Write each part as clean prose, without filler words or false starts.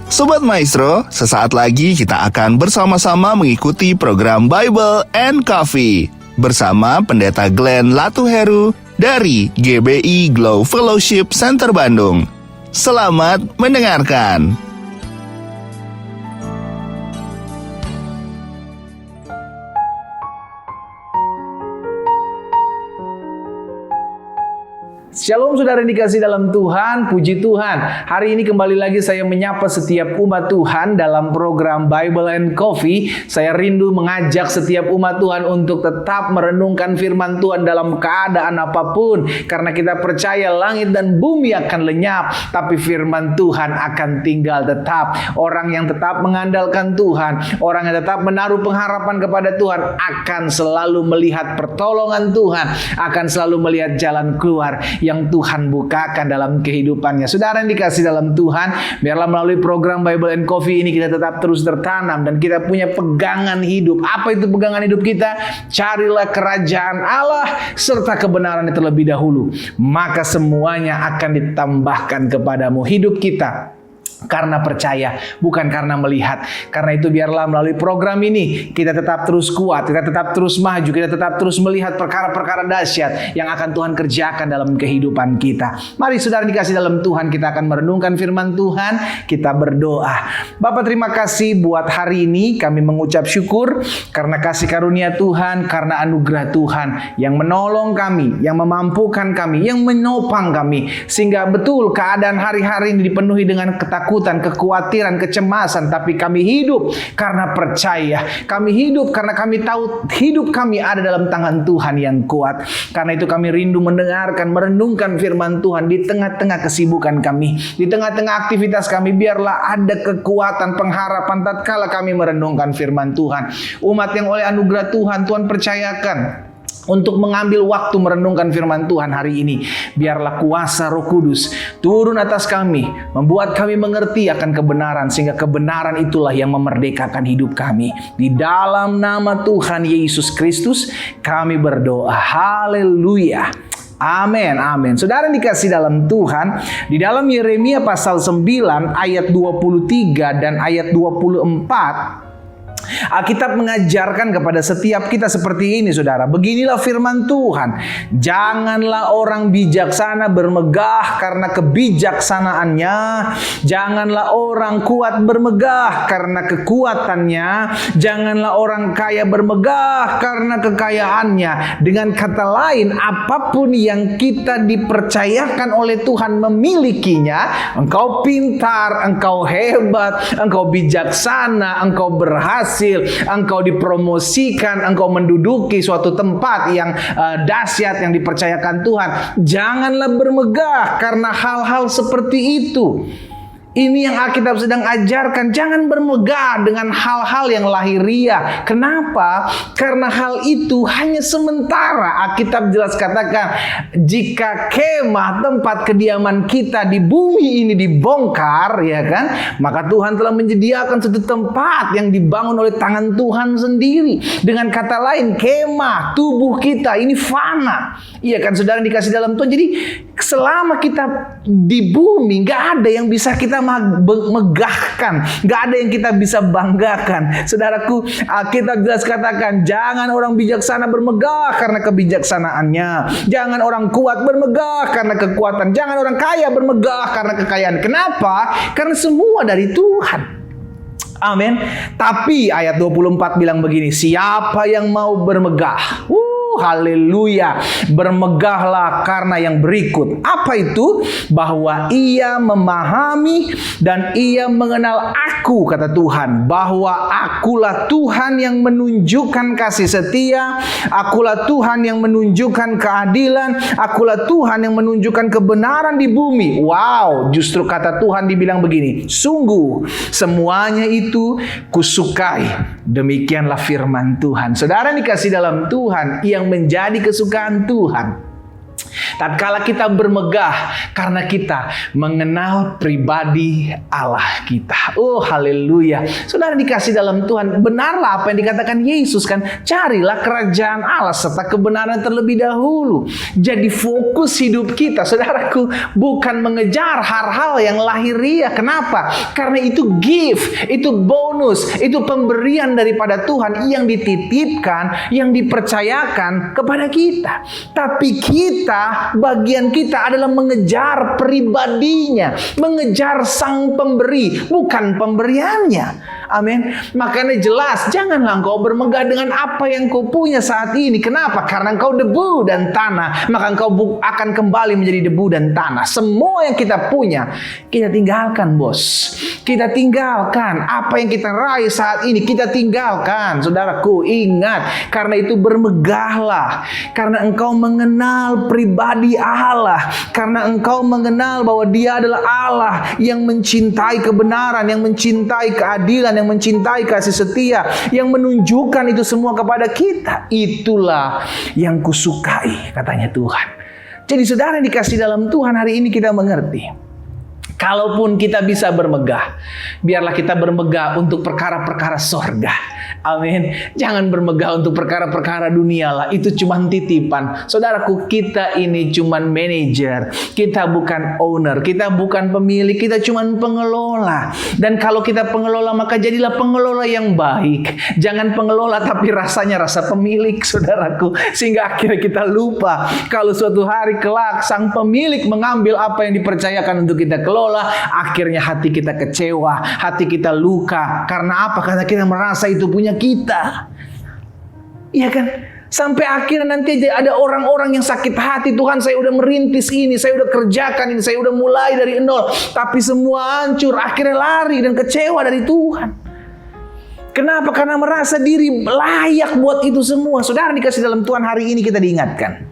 Sobat Maestro, sesaat lagi kita akan bersama-sama mengikuti program Bible and Coffee bersama Pendeta Glenn Latuheru dari GBI Glow Fellowship Center Bandung. Selamat mendengarkan. Shalom saudara yang dikasih dalam Tuhan, puji Tuhan. Hari ini kembali lagi saya menyapa setiap umat Tuhan dalam program Bible and Coffee. Saya rindu mengajak setiap umat Tuhan untuk tetap merenungkan firman Tuhan dalam keadaan apapun. Karena kita percaya langit dan bumi akan lenyap, tapi firman Tuhan akan tinggal tetap. Orang yang tetap mengandalkan Tuhan, orang yang tetap menaruh pengharapan kepada Tuhan akan selalu melihat pertolongan Tuhan, akan selalu melihat jalan keluar yang Tuhan bukakan dalam kehidupannya. Saudara yang dikasih dalam Tuhan, biarlah melalui program Bible and Coffee ini kita tetap terus tertanam dan kita punya pegangan hidup. Apa itu pegangan hidup kita? Carilah kerajaan Allah serta kebenaran terlebih dahulu, maka semuanya akan ditambahkan kepadamu. Hidup kita karena percaya, bukan karena melihat. Karena itu biarlah melalui program ini kita tetap terus kuat, kita tetap terus maju, kita tetap terus melihat perkara-perkara dahsyat yang akan Tuhan kerjakan dalam kehidupan kita. Mari saudara dikasih dalam Tuhan, kita akan merenungkan firman Tuhan, kita berdoa. Bapa, terima kasih buat hari ini. Kami mengucap syukur karena kasih karunia Tuhan, karena anugerah Tuhan yang menolong kami, yang memampukan kami, yang menopang kami, sehingga betul keadaan hari-hari ini dipenuhi dengan ketakutan, kekhawatiran, kecemasan, tapi kami hidup karena percaya. Kami hidup karena kami tahu hidup kami ada dalam tangan Tuhan yang kuat. Karena itu kami rindu mendengarkan, merenungkan firman Tuhan di tengah-tengah kesibukan kami, di tengah-tengah aktivitas kami. Biarlah ada kekuatan, pengharapan tatkala kami merenungkan firman Tuhan. Umat yang oleh anugerah Tuhan, Tuhan percayakan untuk mengambil waktu merenungkan firman Tuhan hari ini. Biarlah kuasa Roh Kudus turun atas kami, membuat kami mengerti akan kebenaran, sehingga kebenaran itulah yang memerdekakan hidup kami. Di dalam nama Tuhan Yesus Kristus kami berdoa. Haleluya. Amin, amin. Saudara dikasih dalam Tuhan, di dalam Yeremia pasal 9 ayat 23 dan ayat 24, Alkitab mengajarkan kepada setiap kita seperti ini, saudara. Beginilah firman Tuhan. Janganlah orang bijaksana bermegah karena kebijaksanaannya. Janganlah orang kuat bermegah karena kekuatannya. Janganlah orang kaya bermegah karena kekayaannya. Dengan kata lain, apapun yang kita dipercayakan oleh Tuhan memilikinya, engkau pintar, engkau hebat, engkau bijaksana, engkau berhasil, engkau dipromosikan, engkau menduduki suatu tempat yang dahsyat yang dipercayakan Tuhan. Janganlah bermegah karena hal-hal seperti itu. Ini yang Alkitab sedang ajarkan. Jangan bermegah dengan hal-hal yang lahiriah. Kenapa? Karena hal itu hanya sementara. Alkitab jelas katakan, jika kemah tempat kediaman kita di bumi ini dibongkar, ya kan, maka Tuhan telah menyediakan satu tempat yang dibangun oleh tangan Tuhan sendiri. Dengan kata lain, kemah tubuh kita ini fana. Iya kan, saudara dikasih dalam Tuhan. Jadi selama kita di bumi, gak ada yang bisa kita megahkan, gak ada yang kita bisa banggakan. Saudaraku, Alkitab jelas katakan, jangan orang bijaksana bermegah karena kebijaksanaannya. Jangan orang kuat bermegah karena kekuatan. Jangan orang kaya bermegah karena kekayaan. Kenapa? Karena semua dari Tuhan. Amin. Tapi ayat 24 bilang begini, siapa yang mau bermegah? Haleluya. Bermegahlah karena yang berikut. Apa itu? Bahwa ia memahami dan ia mengenal aku, kata Tuhan. Bahwa akulah Tuhan yang menunjukkan kasih setia. Akulah Tuhan yang menunjukkan keadilan. Akulah Tuhan yang menunjukkan kebenaran di bumi. Wow, justru kata Tuhan dibilang begini, sungguh semuanya itu kusukai. Demikianlah firman Tuhan. Saudara dikasih dalam Tuhan, yang menjadi kesukaan Tuhan Tatkala kita bermegah karena kita mengenal pribadi Allah kita. Oh haleluya. Saudara dikasih dalam Tuhan, benarlah apa yang dikatakan Yesus kan, carilah kerajaan Allah serta kebenaran terlebih dahulu. Jadi fokus hidup kita, saudaraku, bukan mengejar hal-hal yang lahiriah. Kenapa? Karena itu gift, itu bonus, itu pemberian daripada Tuhan yang dititipkan, yang dipercayakan kepada kita. Tapi kita, bagian kita adalah mengejar pribadinya, mengejar sang pemberi, bukan pemberiannya. Amin. Makanya jelas, janganlah engkau bermegah dengan apa yang kau punya saat ini. Kenapa? Karena engkau debu dan tanah, maka engkau akan kembali menjadi debu dan tanah. Semua yang kita punya, kita tinggalkan, bos. Kita tinggalkan apa yang kita raih saat ini, kita tinggalkan. Saudaraku, ingat, karena itu bermegahlah. Karena engkau mengenal pribadi Allah, karena engkau mengenal bahwa Dia adalah Allah yang mencintai kebenaran, yang mencintai keadilan, yang mencintai kasih setia, yang menunjukkan itu semua kepada kita. Itulah yang kusukai, katanya Tuhan. Jadi saudara yang dikasih dalam Tuhan, hari ini kita mengerti, kalaupun kita bisa bermegah, biarlah kita bermegah untuk perkara-perkara sorga. Amin. Jangan bermegah untuk perkara-perkara dunia lah. Itu cuma titipan. Saudaraku, kita ini cuma manajer. Kita bukan owner. Kita bukan pemilik. Kita cuma pengelola. Dan kalau kita pengelola, maka jadilah pengelola yang baik. Jangan pengelola tapi rasanya rasa pemilik, saudaraku. Sehingga akhirnya kita lupa kalau suatu hari kelak sang pemilik mengambil apa yang dipercayakan untuk kita kelola. Akhirnya hati kita kecewa. Hati kita luka. Karena apa? Karena kita merasa itu punya kita. Iya kan? Sampai akhirnya nanti ada orang-orang yang sakit hati. Tuhan, saya udah merintis ini, saya udah kerjakan ini, saya udah mulai dari nol, tapi semua hancur. Akhirnya lari dan kecewa dari Tuhan. Kenapa? Karena merasa diri layak buat itu semua. Saudara dikasih dalam Tuhan, hari ini kita diingatkan,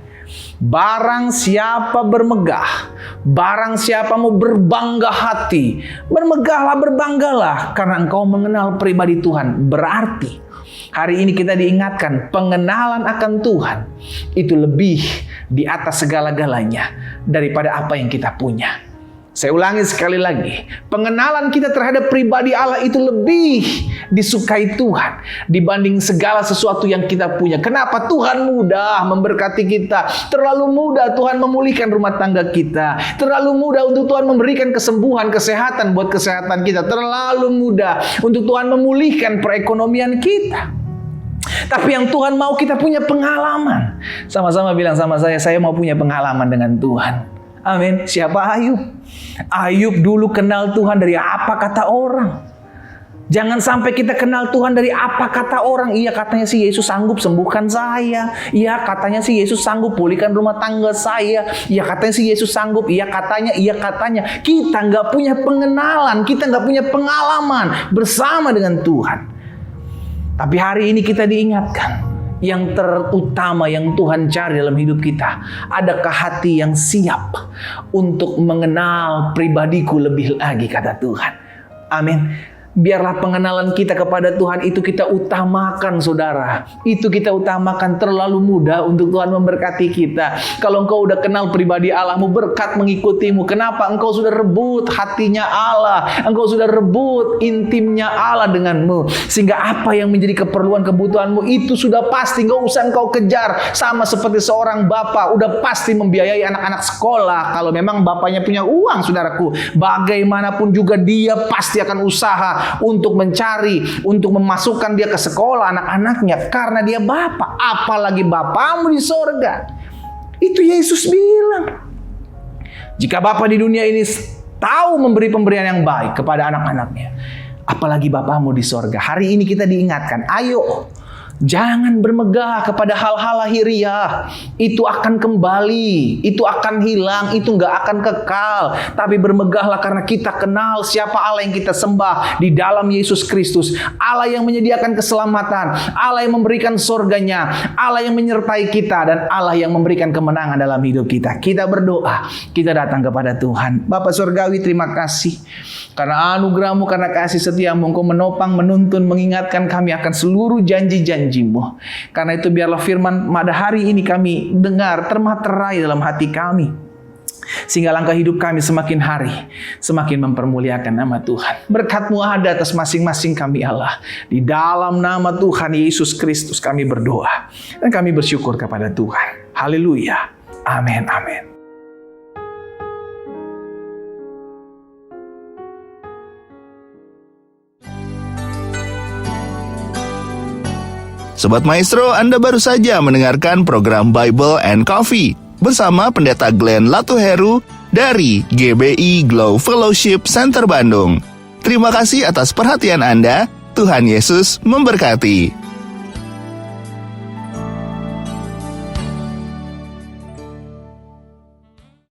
barang siapa bermegah, barang siapa mau berbangga hati, bermegahlah, berbanggalah, karena engkau mengenal pribadi Tuhan. Berarti hari ini kita diingatkan, pengenalan akan Tuhan itu lebih di atas segala-galanya daripada apa yang kita punya. Saya ulangi sekali lagi, pengenalan kita terhadap pribadi Allah itu lebih disukai Tuhan dibanding segala sesuatu yang kita punya. Kenapa? Tuhan mudah memberkati kita. Terlalu mudah Tuhan memulihkan rumah tangga kita. Terlalu mudah untuk Tuhan memberikan kesembuhan, kesehatan buat kesehatan kita. Terlalu mudah untuk Tuhan memulihkan perekonomian kita. Tapi yang Tuhan mau, kita punya pengalaman. Sama-sama bilang sama saya mau punya pengalaman dengan Tuhan. Amin. Siapa Ayub? Ayub dulu kenal Tuhan dari apa kata orang. Jangan sampai kita kenal Tuhan dari apa kata orang. Iya, katanya si Yesus sanggup sembuhkan saya. Iya, katanya si Yesus sanggup pulihkan rumah tangga saya. Iya, katanya si Yesus sanggup. Iya, katanya. Kita nggak punya pengenalan. Kita nggak punya pengalaman bersama dengan Tuhan. Tapi hari ini kita diingatkan, yang terutama yang Tuhan cari dalam hidup kita, adakah hati yang siap untuk mengenal pribadiku lebih lagi, kata Tuhan. Amin. Biarlah pengenalan kita kepada Tuhan itu kita utamakan, saudara. Itu kita utamakan. Terlalu mudah untuk Tuhan memberkati kita. Kalau engkau udah kenal pribadi Allahmu, berkat mengikutimu. Kenapa? Engkau sudah rebut hatinya Allah. Engkau sudah rebut intimnya Allah denganmu. Sehingga apa yang menjadi keperluan kebutuhanmu itu sudah pasti. Nggak usah engkau kejar. Sama seperti seorang bapak udah pasti membiayai anak-anak sekolah. Kalau memang bapaknya punya uang, saudaraku, bagaimanapun juga dia pasti akan usaha untuk mencari, untuk memasukkan dia ke sekolah anak-anaknya, karena dia bapak. Apalagi bapamu di sorga. Itu Yesus bilang, jika bapak di dunia ini tahu memberi pemberian yang baik kepada anak-anaknya, apalagi bapamu di sorga. Hari ini kita diingatkan, ayo, jangan bermegah kepada hal-hal lahiriah. Itu akan kembali, itu akan hilang, itu nggak akan kekal. Tapi bermegahlah karena kita kenal siapa Allah yang kita sembah di dalam Yesus Kristus. Allah yang menyediakan keselamatan, Allah yang memberikan surganya, Allah yang menyertai kita, dan Allah yang memberikan kemenangan dalam hidup kita. Kita berdoa, kita datang kepada Tuhan. Bapa Surgawi, terima kasih karena anugerah-Mu, karena kasih setia-Mu. Engkau menopang, menuntun, mengingatkan kami akan seluruh janji-janji janji-Mu. Karena itu biarlah firman pada hari ini kami dengar termaterai dalam hati kami. Sehingga langkah hidup kami semakin hari semakin mempermuliakan nama Tuhan. Berkat-Mu ada atas masing-masing kami Allah. Di dalam nama Tuhan Yesus Kristus kami berdoa. Dan kami bersyukur kepada Tuhan. Haleluya. Amin, amin. Sobat Maestro, Anda baru saja mendengarkan program Bible and Coffee bersama Pendeta Glenn Latuheru dari GBI Glow Fellowship Center Bandung. Terima kasih atas perhatian Anda. Tuhan Yesus memberkati.